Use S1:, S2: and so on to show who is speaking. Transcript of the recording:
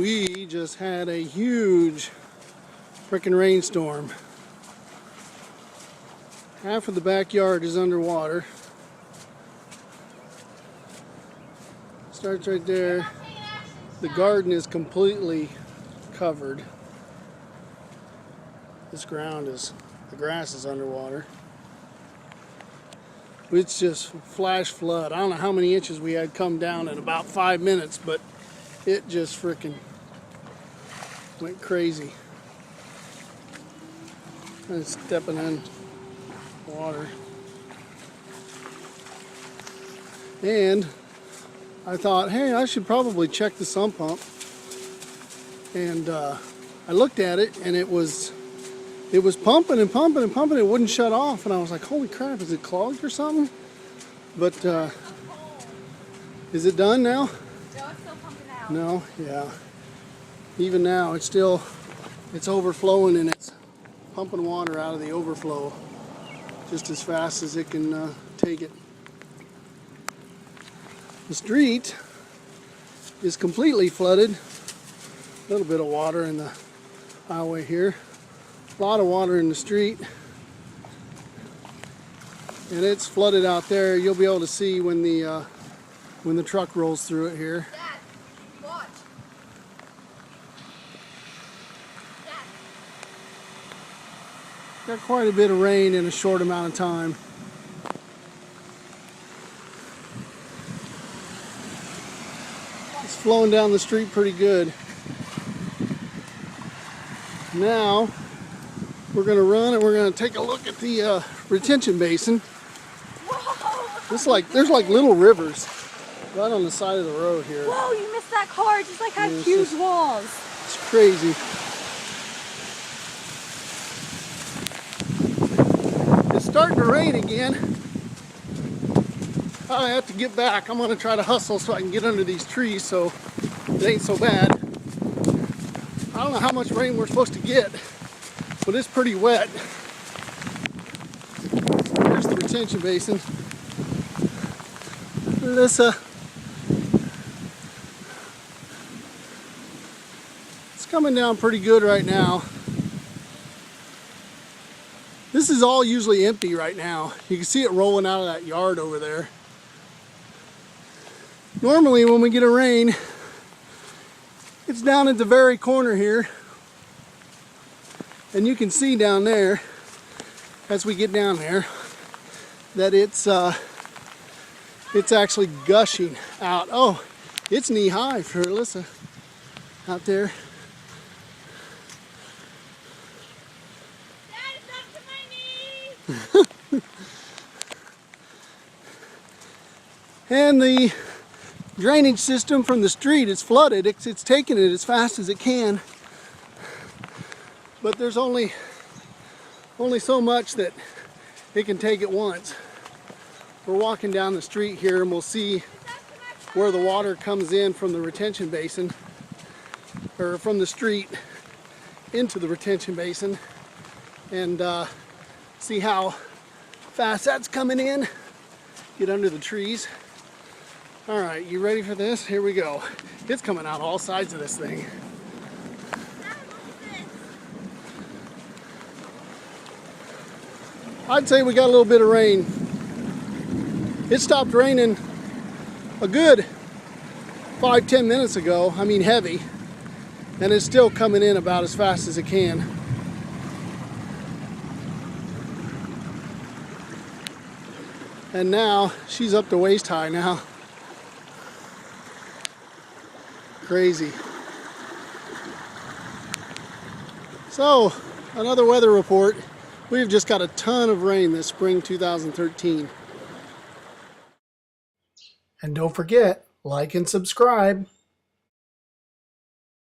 S1: We just had a huge frickin' rainstorm. Half of the backyard is underwater. Starts right there. The garden is completely covered. This ground is, the grass is underwater. It's just flash flood. I don't know how many inches we had come down in about 5 minutes, but it just frickin' went crazy. I'm stepping in water. And I thought, hey, I should probably check the sump pump. And I looked at it, and it was pumping and pumping and pumping. It wouldn't shut off, and I was like, holy crap, is it clogged or something? But is it done now?
S2: No, it's still pumping out.
S1: No, yeah. Even now, it's overflowing, and it's pumping water out of the overflow just as fast as it can take it. The street is completely flooded. A little bit of water in the highway here. A lot of water in the street. And it's flooded out there. You'll be able to see when the truck rolls through it here.
S2: Dad, watch. Dad.
S1: Got quite a bit of rain in a short amount of time. It's flowing down the street pretty good. Now we're going to run and we're going to take a look at the retention basin.
S2: Whoa!
S1: There's like little rivers right on the side of the road here.
S2: Whoa, you missed that car. It just like had huge walls.
S1: It's crazy. It's starting to rain again. I have to get back. I'm going to try to hustle so I can get under these trees so it ain't so bad. I don't know how much rain we're supposed to get, but it's pretty wet. Here's the retention basin. Alyssa. It's coming down pretty good right now. This is all usually empty right now. You can see it rolling out of that yard over there. Normally when we get a rain, it's down at the very corner here. And you can see down there, as we get down there, that it's actually gushing out. Oh, it's knee high for Alyssa out there.
S2: Dad, it's up to my knees!
S1: And the drainage system from the street is flooded. It's taking it as fast as it can. But there's only so much that it can take at once. We're walking down the street here and we'll see where the water comes in from the retention basin, or from the street into the retention basin, and see how fast that's coming in. Get under the trees. All right, you ready for this? Here we go. It's coming out all sides of this thing. I'd say we got a little bit of rain. It stopped raining a good 5-10 minutes ago. I mean heavy. And it's still coming in about as fast as it can. And now she's up to waist high now. Crazy. So, another weather report. We've just got a ton of rain this spring 2013. And don't forget, like and subscribe.